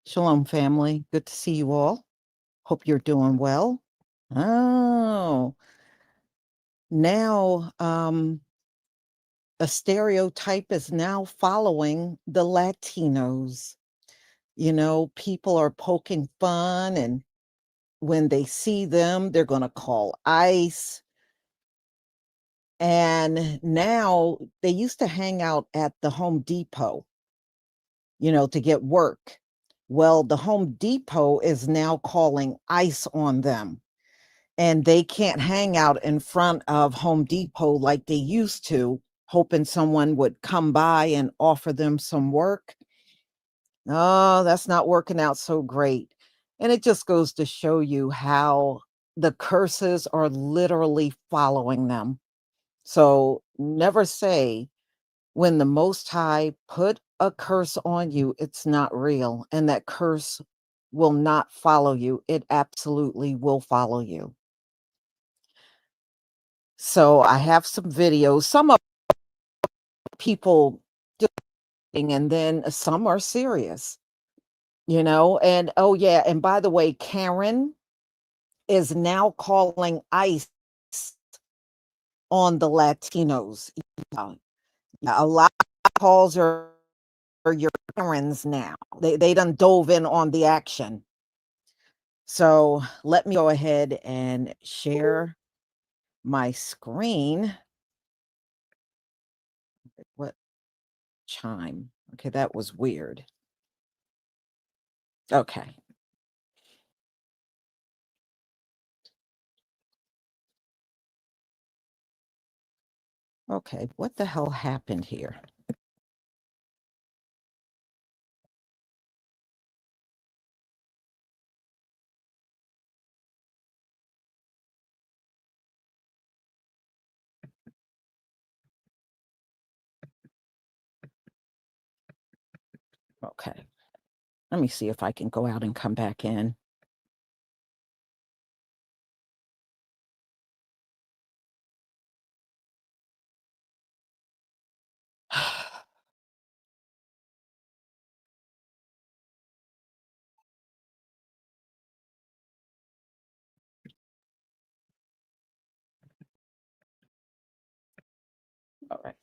Shalom, family. Good to see you all. Hope you're doing well. Oh, now a stereotype is now following the Latinos. People are poking fun, and when they see them, they're going to call ICE. And now they used to hang out at the Home Depot, to get work. Well, the Home Depot is now calling ICE on them, and they can't hang out in front of Home Depot like they used to, hoping someone would come by and offer them some work. Oh, that's not working out so great. And it just goes to show you how the curses are literally following them. So never say, when the Most High put a curse on you, it's not real. And that curse will not follow you. It absolutely will follow you. So I have some videos. Some of people joking, and then some are serious, And oh yeah, and by the way, Karen is now calling ICE on the Latinos. Yeah, yeah, a lot of calls are your Karens now. They done dove in on the action. So let me go ahead and share my screen. What chime? Okay, that was weird. Okay. Okay, what the hell happened here? Okay, let me see if I can go out and come back in. All right.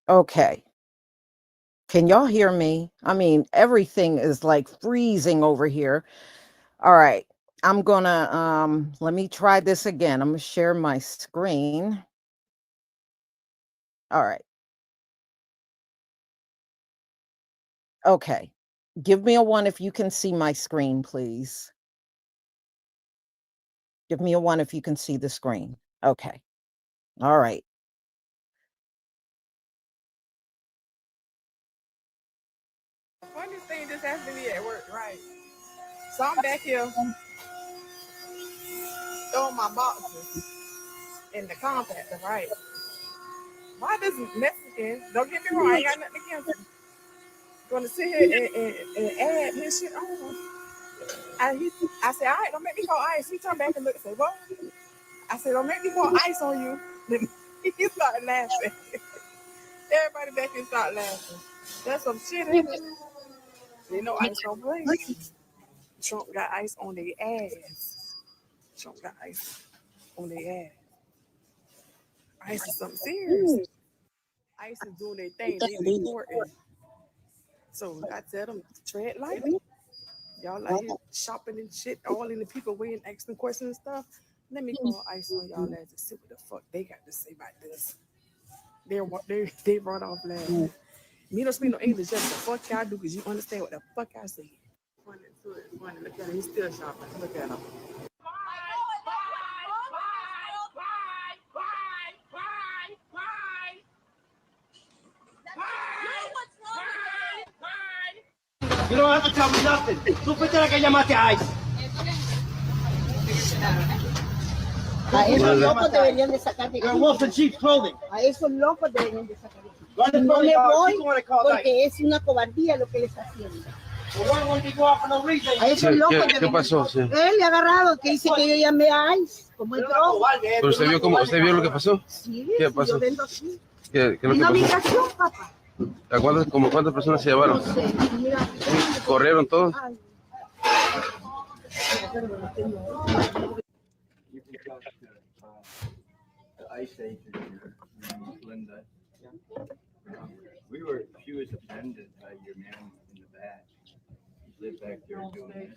Okay. Can y'all hear me? I mean, everything is like freezing over here. All right. I'm gonna let me try this again. I'm gonna share my screen. All right. Okay. Give me a 1 if you can see my screen, please. Give me a 1 if you can see the screen. Okay. All right. The funniest thing just happened to me at work, right? So I'm back here throwing my boxes in the compactor, right? Why this Mexican, don't get me wrong, I ain't got nothing against him, gonna sit here and add his shit on. I said, all right, don't make me call ice. He turned back and looked and said, what? I said, don't make me pour ice on you. Then he started laughing. Everybody back here started laughing. That's some shit, isn't it? They know ice don't play. Trump got ice on their ass. Trump got ice on their ass. Ice is something serious. ICE is doing their thing. They reporting. So I tell them, tread lightly. Y'all out here shopping and shit, all in the people waiting, asking questions and stuff. Let me call ICE on y'all ass and see what the fuck they got to say about this. They run off laughing. Me don't speak no English, just the fuck y'all do, because you understand what the fuck I say. Funny, look at him, he's still shopping. Look at him. You don't have to tell me nothing. Tú fuiste la que llamaste a ICE. A esos locos deberían de sacar de aquí. You're wolf in sheep's clothing. A esos locos deberían de sacar de aquí. No me voy porque es una cobardía lo que le está haciendo. A esos locos ¿Qué pasó? Sí. Él le ha agarrado que dice que yo llamé a ICE como el droga. ¿Pero usted vio lo que pasó? Sí, ¿Qué pasó? yo vendo así. ¿Qué es lo que Una pasó? migración, papá. ¿Cuántas personas se llevaron? No sé, mira. ¿Corrieron todos? Ay. The ICE agent here, Linda. She was offended by your man in the back. He lived back there doing this.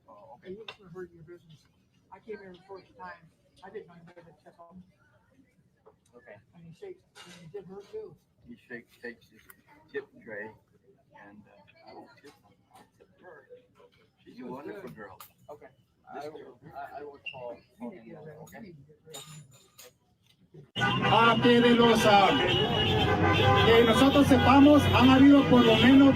Oh, okay. You heard your business. I came here the first time. I didn't know you had to check on. Okay. And he shakes. And he did her too. He takes his tip tray, and I will tip him. I'll tip her. She's a wonderful girl. Okay. I will call. Okay. Que de los que nosotros sepamos, han habido por lo menos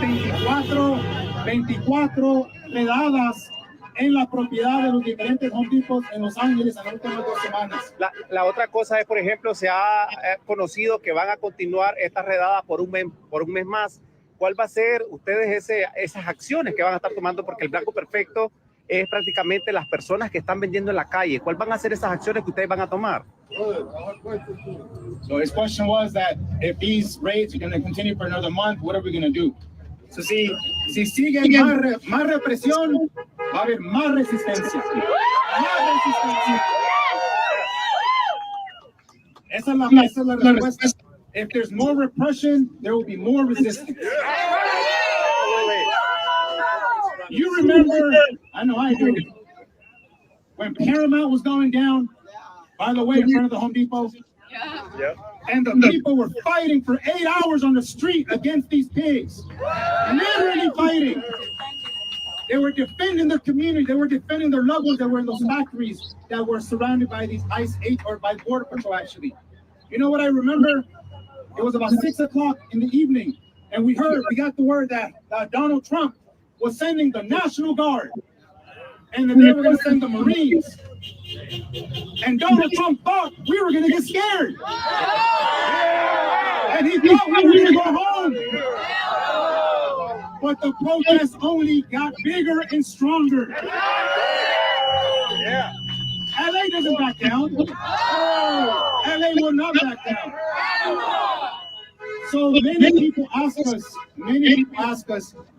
24 redadas en la propiedad de los diferentes Home Depots en Los Ángeles en las últimas 2 semanas. La otra cosa es, por ejemplo, se ha conocido que van a continuar estas redadas por un mes más. ¿Cuál va a ser ustedes esas acciones que van a estar tomando? Porque el blanco perfecto es prácticamente las personas que están vendiendo en la calle. ¿Cuál van a ser esas acciones que ustedes van a tomar? So his question was that if these raids are going to continue for another month, what are we going to do? So si sigue más represión, va a haber más resistencia. Más resistencia. Esa es la respuesta. If there's more repression, there will be more resistance. You remember, I know I do, when Paramount was going down, by the way, in front of the Home Depot, and the people were fighting for 8 hours on the street against these pigs, literally fighting. They were defending their community. They were defending their loved ones that were in those factories that were surrounded by these ICE or by Border Patrol, actually. You know what I remember? It was about 6 o'clock in the evening, and we got the word that Donald Trump was sending the National Guard, and that they were going to send the Marines. And Donald Trump thought we were going to get scared. And he thought we were going to go home. But the protests only got bigger and stronger. LA doesn't back down. LA will not back down. So many people ask us,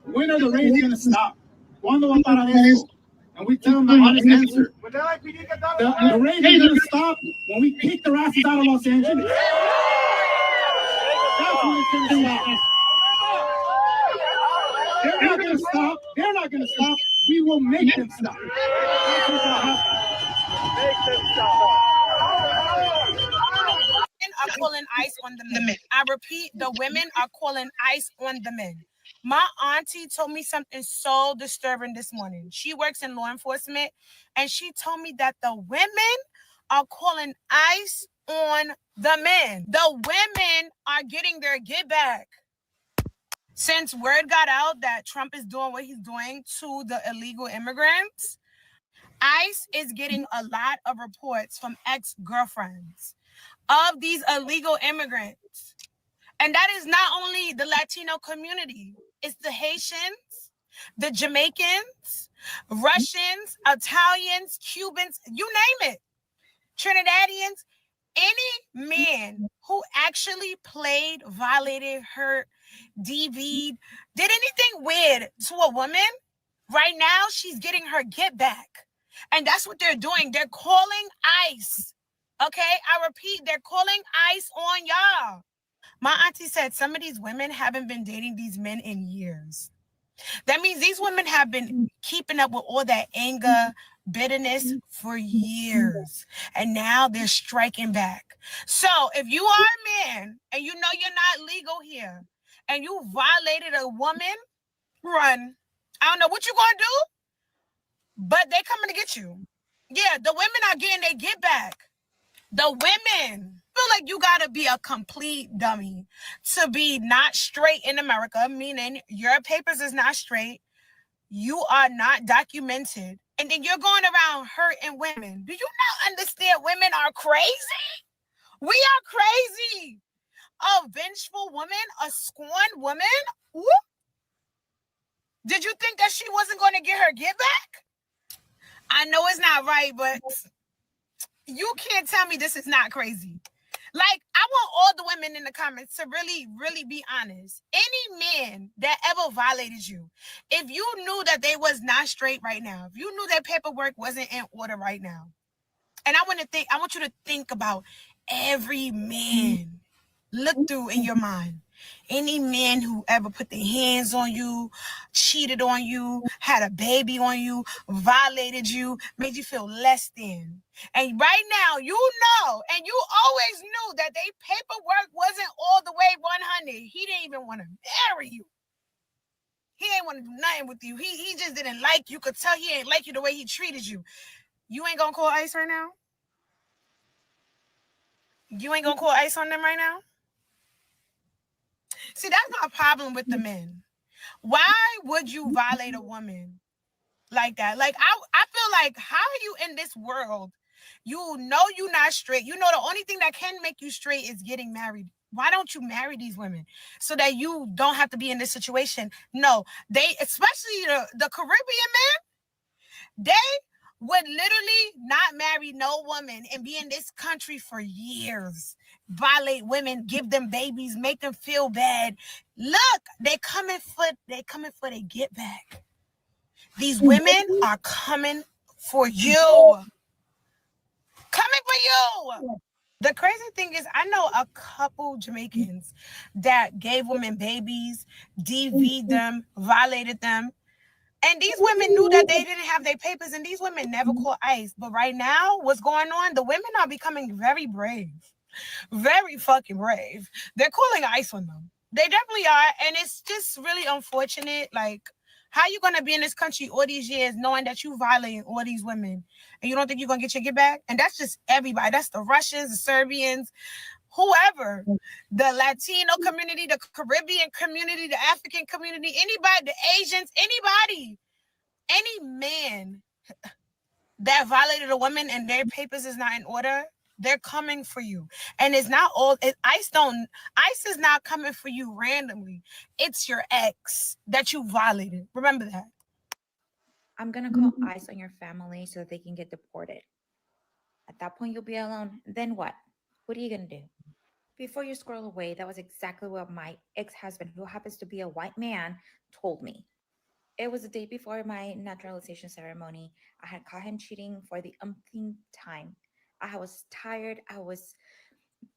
when are the raids going to stop? ¿Cuándo va a parar eso? and we tell them the honest answer. The raid is going to stop when we kick their asses out of Los Angeles. That's what it's going to stop. They're not going to stop. They're not going to stop. We will make them stop. That's what's going to happen. Make them stop. Are calling ICE on the men. I repeat, the women are calling ICE on the men. My auntie told me something so disturbing this morning. She works in law enforcement, and she told me that the women are calling ICE on the men. The women are getting their get back. Since word got out that Trump is doing what he's doing to the illegal immigrants, ICE is getting a lot of reports from ex-girlfriends of these illegal immigrants. And that is not only the Latino community, it's the Haitians, the Jamaicans, Russians, Italians, Cubans, you name it, Trinidadians, any man who actually played, violated, hurt, DV'd, did anything weird to a woman, right now she's getting her get back. And that's what they're doing. They're calling ICE. Okay, I repeat, they're calling ICE on y'all. My auntie said some of these women haven't been dating these men in years. That means these women have been keeping up with all that anger, bitterness for years. And now they're striking back. So if you are a man and you know you're not legal here and you violated a woman, run. I don't know what you're going to do, but they coming to get you. Yeah, the women are getting their get back. The women feel like you got to be a complete dummy to be not straight in America, meaning your papers is not straight. You are not documented. And then you're going around hurting women. Do you not understand women are crazy? We are crazy. A vengeful woman, a scorned woman. Whoop. Did you think that she wasn't going to get her get back? I know it's not right, but you can't tell me this is not crazy. Like, I want all the women in the comments to really, really be honest. Any man that ever violated you, if you knew that they was not straight right now, if you knew their paperwork wasn't in order right now, and I want you to think about every man. Look through in your mind. Any man who ever put their hands on you, cheated on you, had a baby on you, violated you, made you feel less than. And right now, you know, and you always knew that their paperwork wasn't all the way 100. He didn't even want to marry you. He didn't want to do nothing with you. He just didn't like you. Could tell he ain't like you the way he treated you. You ain't gonna call ICE right now? You ain't gonna call ICE on them right now? See, that's my problem with the men. Why would you violate a woman like that? Like, I feel like, how are you in this world? You know you're not straight. You know the only thing that can make you straight is getting married. Why don't you marry these women so that you don't have to be in this situation? No, they, especially the Caribbean men, they would literally not marry no woman and be in this country for years. Violate women, give them babies, make them feel bad. Look, they coming for their get back. These women are coming for you. Coming for you. The crazy thing is, I know a couple Jamaicans that gave women babies, DV'd them, violated them. And these women knew that they didn't have their papers, and these women never called ICE. But right now, what's going on? The women are becoming very brave. Very fucking brave. They're calling ICE on them. They definitely are. And it's just really unfortunate. Like, how you gonna be in this country all these years knowing that you violating all these women and you don't think you're gonna get your get back? And that's just everybody. That's the Russians, the Serbians, whoever, the Latino community, the Caribbean community, the African community, anybody, the Asians, anybody, any man that violated a woman and their papers is not in order, they're coming for you. And it's not all, ICE is not coming for you randomly. It's your ex that you violated. Remember that. I'm going to call ICE on your family so that they can get deported. At that point, you'll be alone. Then what? What are you going to do? Before you scroll away, that was exactly what my ex-husband, who happens to be a white man, told me. It was the day before my naturalization ceremony. I had caught him cheating for the umpteenth time. I was tired. I was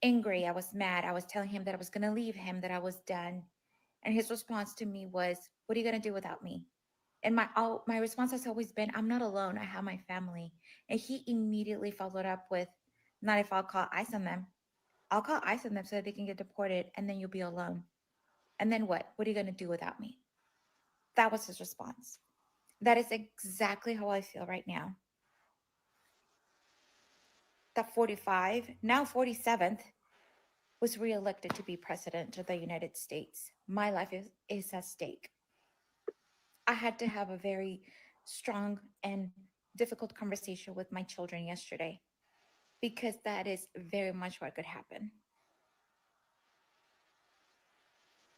angry. I was mad. I was telling him that I was going to leave him, that I was done. And his response to me was, "What are you going to do without me?" And my response has always been, "I'm not alone. I have my family." And he immediately followed up with, "Not if I'll call ICE on them. I'll call ICE on them so that they can get deported, and then you'll be alone. And then what? What are you going to do without me?" That was his response. That is exactly how I feel right now. That 45, now 47th, was reelected to be president of the United States. My life is at stake. I had to have a very strong and difficult conversation with my children yesterday because that is very much what could happen.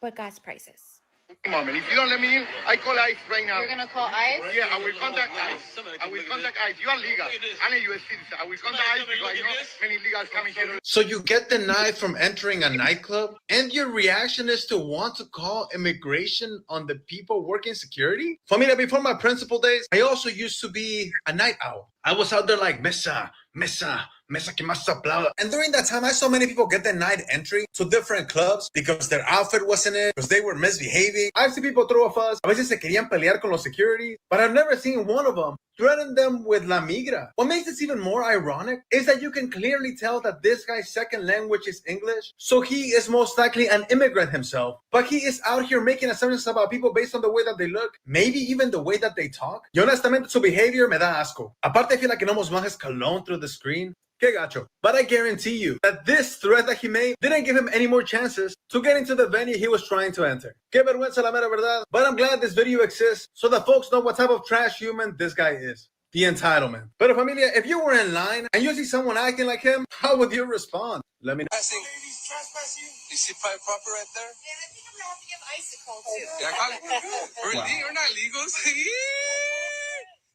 But gas prices. Moment. If you don't let me in, I call ICE right now. You're gonna call ICE? Yeah, I will contact ICE. I will contact ICE. You are legal. I'm a U.S. citizen. I will contact ICE because I know many illegals coming here. So you get denied from entering a nightclub, and your reaction is to want to call immigration on the people working security? Familia, before my principal days, I also used to be a night owl. I was out there like, mesa, que más aplauda. And during that time, I saw many people get denied entry to different clubs because their outfit wasn't it, because they were misbehaving. I've seen people throw a fuss. A veces se querían pelear con los security, but I've never seen one of them threaten them with la migra. What makes this even more ironic is that you can clearly tell that this guy's second language is English, so he is most likely an immigrant himself. But he is out here making assumptions about people based on the way that they look, maybe even the way that they talk. Y honestamente, su behavior me da asco. Aparte, I feel like que no nos bajes cologne through the screen. Que gacho. But I guarantee you that this threat that he made didn't give him any more chances to get into the venue he was trying to enter. Que vergüenza la mera verdad. But I'm glad this video exists so that folks know what type of trash human this guy is. The entitlement. But familia, if you were in line and you see someone acting like him, how would you respond? Let me know. You see pipe proper right there? Yeah, I think I'm gonna have to give ICE a call too. Yeah, we're not legals.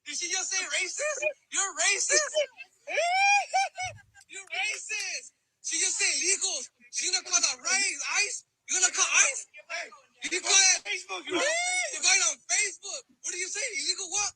Did she just say racist? You're racist? You're racist. She just say illegals. She gonna call that ICE? You gonna call ICE? You call it Facebook. You're going on Facebook. What do you say? Illegal what?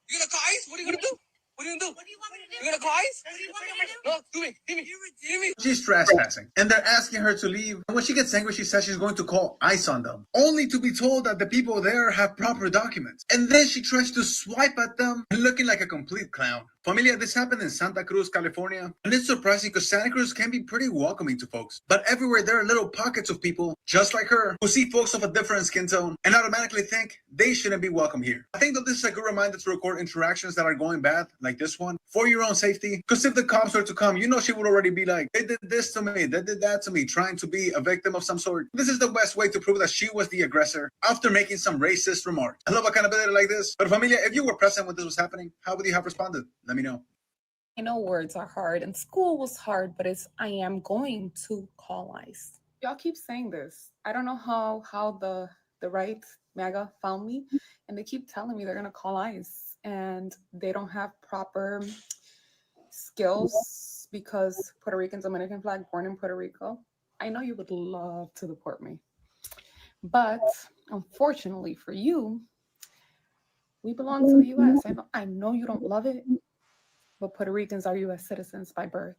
You gonna call ICE? What are you gonna do? What are you gonna do? What do you want me to do? You gonna call ICE? What do you want me to do? No, do me. Give me. She's trespassing, and they're asking her to leave. And when she gets angry, she says she's going to call ICE on them, only to be told that the people there have proper documents. And then she tries to swipe at them, looking like a complete clown. Familia, this happened in Santa Cruz, California. And it's surprising because Santa Cruz can be pretty welcoming to folks. But everywhere there are little pockets of people, just like her, who see folks of a different skin tone and automatically think they shouldn't be welcome here. I think that this is a good reminder to record interactions that are going bad, like this one, for your own safety. Because if the cops were to come, you know she would already be like, they did this to me, they did that to me, trying to be a victim of some sort. This is the best way to prove that she was the aggressor after making some racist remarks. I love accountability like this. But familia, if you were present when this was happening, how would you have responded? Let me know. I know words are hard and school was hard, but I am going to call ICE. Y'all keep saying this. I don't know how the right MAGA found me, and they keep telling me they're gonna call ICE, and they don't have proper skills because Puerto Rican's Dominican flag, born in Puerto Rico. I know you would love to deport me, but unfortunately for you, we belong to the U.S. I know you don't love it, but Puerto Ricans are U.S. citizens by birth.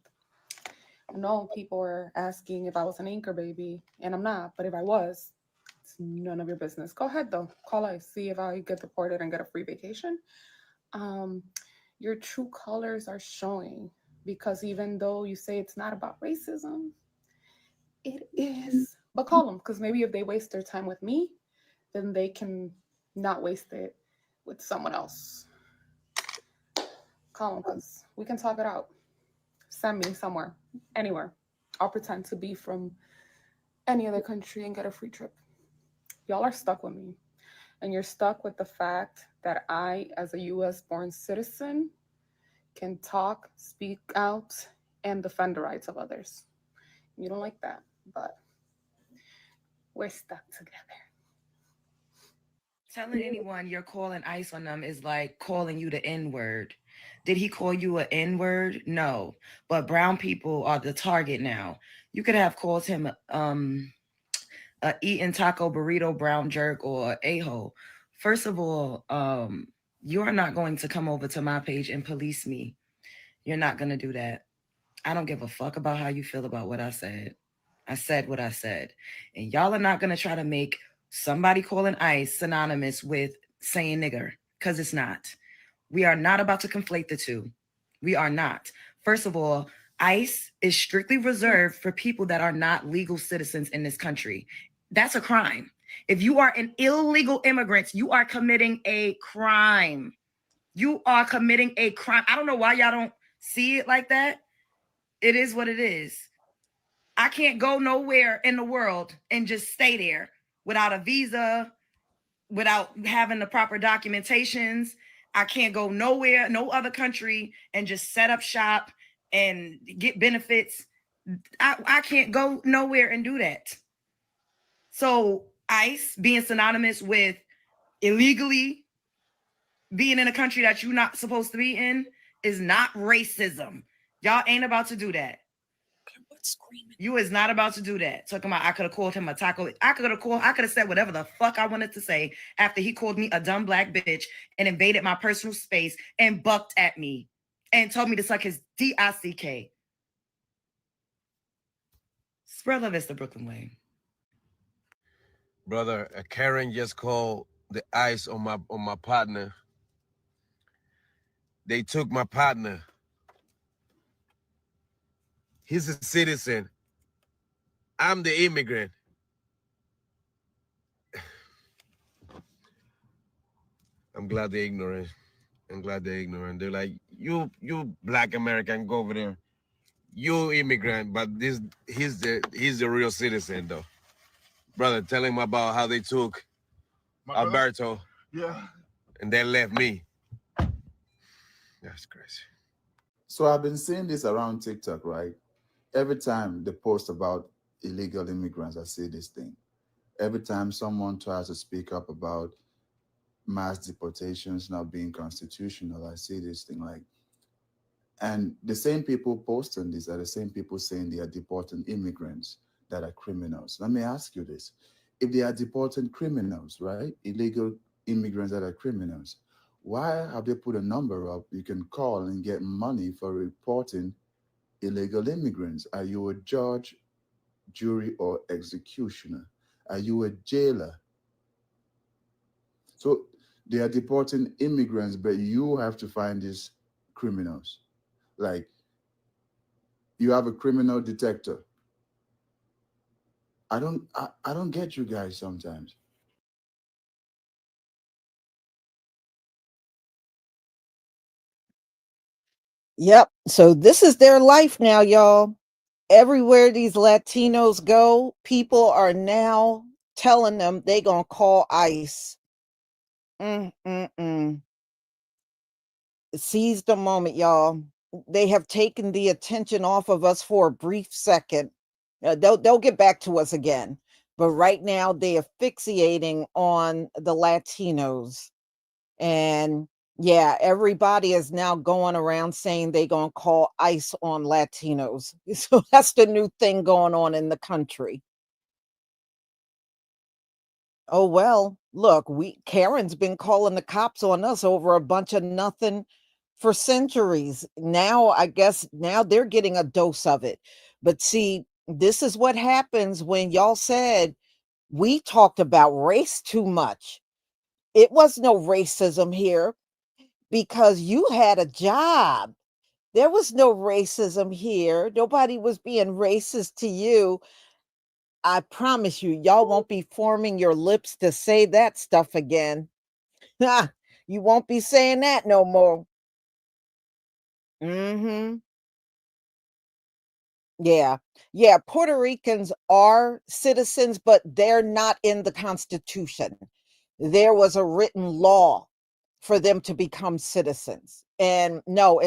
I know people are asking if I was an anchor baby, and I'm not, but if I was, it's none of your business. Go ahead, though. Call ICE, see if I get deported and get a free vacation. Your true colors are showing, because even though you say it's not about racism, it is. But call them, because maybe if they waste their time with me, then they can not waste it with someone else. Call them, because we can talk it out. Send me somewhere, anywhere. I'll pretend to be from any other country and get a free trip. Y'all are stuck with me. And you're stuck with the fact that I, as a US born citizen, can talk, speak out, and defend the rights of others. You don't like that, but we're stuck together. Telling anyone you're calling ICE on them is like calling you the N-word. Did he call you an N-word? No. But brown people are the target now. You could have called him a eating taco burrito brown jerk or a-hole First of all, you are not going to come over to my page and police me. You're not going to do that. I don't give a fuck about how you feel about what I said. I said what I said. And y'all are not going to try to make somebody calling ICE synonymous with saying nigger, because it's not. We are not about to conflate the two. We are not. First of all, ICE is strictly reserved for people that are not legal citizens in this country. That's a crime. If you are an illegal immigrant, you are committing a crime. You are committing a crime. I don't know why y'all don't see it like that. It is what it is. I can't go nowhere in the world and just stay there without a visa, without having the proper documentations. I can't go nowhere, no other country, and just set up shop and get benefits. I can't go nowhere and do that. So ICE being synonymous with illegally being in a country that you're not supposed to be in is not racism. Y'all ain't about to do that. You is not about to do that. Talking about I could have called him a taco. I could have said whatever the fuck I wanted to say after he called me a dumb black bitch and invaded my personal space and bucked at me and told me to suck his dick. Spread love is the Brooklyn way. Brother, Karen just called the ICE on my partner. They took my partner. He's a citizen. I'm the immigrant. I'm glad they're ignorant. They're like, you black American, go over there. You immigrant, but he's the real citizen though. Brother, tell him about how they took Alberto. Yeah. And they left me. That's crazy. So I've been seeing this around TikTok, right? Every time they post about illegal immigrants, I see this thing. Every time someone tries to speak up about mass deportations not being constitutional, I see this thing like, and the same people posting this are the same people saying they are deporting immigrants that are criminals. Let me ask you this. If they are deporting criminals, right? Illegal immigrants that are criminals, why have they put a number up you can call and get money for reporting illegal immigrants? Are you a judge, jury, or executioner? Are you a jailer? So they are deporting immigrants, but you have to find these criminals. Like, you have a criminal detector. I don't get you guys sometimes. Yep. So this is their life now, y'all. Everywhere these Latinos go, people are now telling them they gonna call ICE. Seize the moment, y'all. They have taken the attention off of us for a brief second. They'll get back to us again. But right now, they are fixating on the Latinos. And yeah, everybody is now going around saying they're going to call ICE on Latinos. So that's the new thing going on in the country. Oh, well, look, Karen's been calling the cops on us over a bunch of nothing for centuries. Now, I guess now they're getting a dose of it. But see, this is what happens when y'all said we talked about race too much. It was no racism here because you had a job. There was no racism here. Nobody was being racist to you. I promise you, y'all won't be forming your lips to say that stuff again. You won't be saying that no more. Yeah. Yeah. Puerto Ricans are citizens, but they're not in the Constitution. There was a written law for them to become citizens. And no,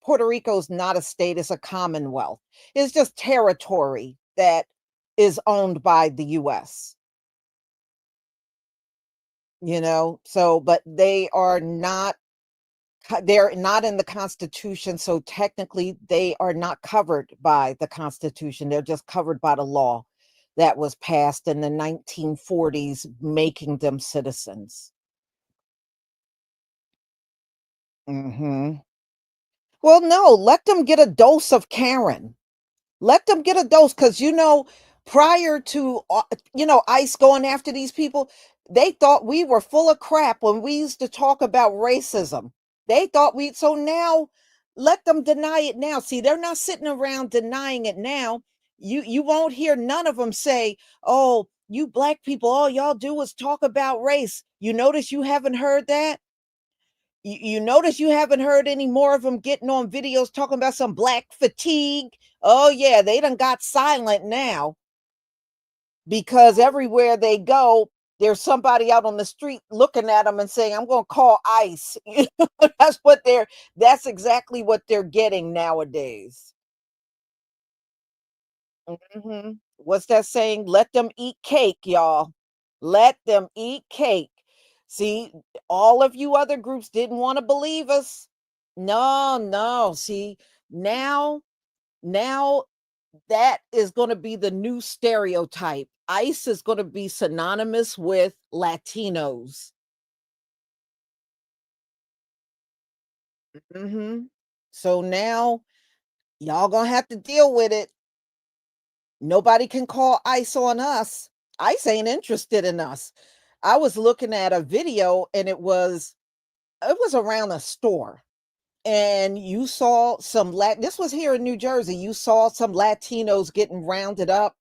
Puerto Rico's not a state, it's a commonwealth. It's just territory that is owned by the US. So but they're not in the Constitution, so technically they are not covered by the Constitution. They're just covered by the law that was passed in the 1940s, making them citizens. Well, no, let them get a dose of Karen. Let them get a dose because, prior to, ICE going after these people, they thought we were full of crap when we used to talk about racism. They thought so now let them deny it now. See, they're not sitting around denying it now. You won't hear none of them say, oh, you black people, all y'all do is talk about race. You notice you haven't heard that? You notice you haven't heard any more of them getting on videos talking about some black fatigue. Oh yeah, they done got silent now because everywhere they go, there's somebody out on the street looking at them and saying, I'm going to call ICE. That's exactly what they're getting nowadays. What's that saying? Let them eat cake, y'all. Let them eat cake. See, all of you other groups didn't want to believe us. No. See, now that is going to be the new stereotype. ICE is going to be synonymous with Latinos. So now y'all going to have to deal with it. Nobody can call ICE on us. ICE ain't interested in us. I was looking at a video and it was around a store. And you saw this was here in New Jersey. You saw some Latinos getting rounded up.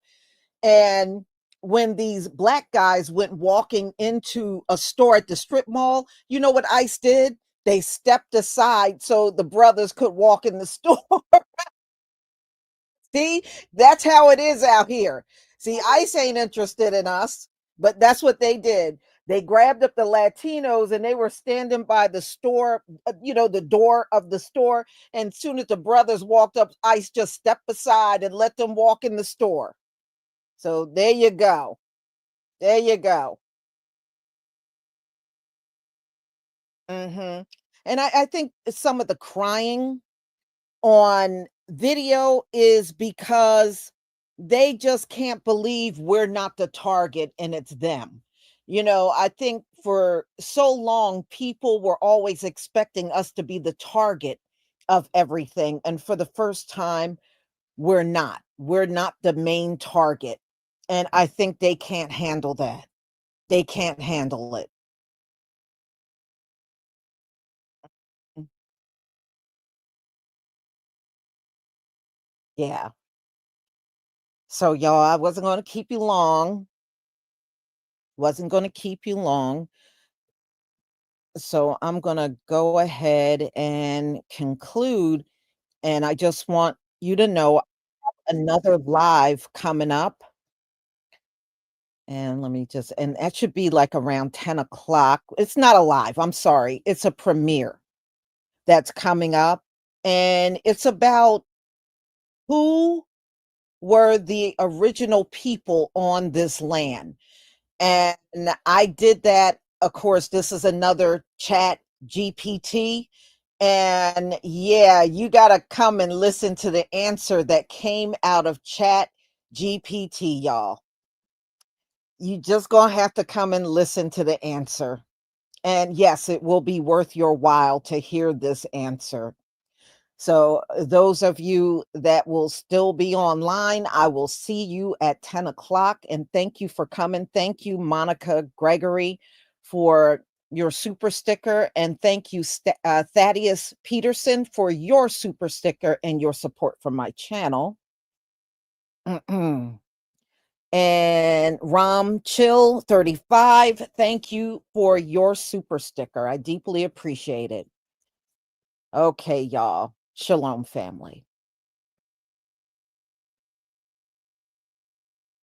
And when these black guys went walking into a store at the strip mall, you know what ICE did? They stepped aside so the brothers could walk in the store. See, that's how it is out here. See, ICE ain't interested in us, but that's what they did. They grabbed up the Latinos and they were standing by the store, the door of the store. And as soon as the brothers walked up, ICE just stepped aside and let them walk in the store. So there you go. There you go. And I think some of the crying on video is because they just can't believe we're not the target and it's them. I think for so long, people were always expecting us to be the target of everything. And for the first time, we're not. We're not the main target. And I think they can't handle that. They can't handle it. Yeah. So, y'all, I wasn't going to keep you long. Wasn't going to keep you long. So I'm going to go ahead and conclude. And I just want you to know another live coming up. And and that should be like around 10 o'clock. It's not a live. I'm sorry. It's a premiere that's coming up. And it's about who were the original people on this land. And I did that. Of course, this is another chat GPT. And yeah, you got to come and listen to the answer that came out of chat GPT, y'all. You just going to have to come and listen to the answer. And yes, it will be worth your while to hear this answer. So those of you that will still be online, I will see you at 10 o'clock. And thank you for coming. Thank you, Monica Gregory, for your super sticker. And thank you, Thaddeus Peterson, for your super sticker and your support for my channel. And Ram Chill 35, thank you for your super sticker. I deeply appreciate it. Okay, y'all. Shalom, family.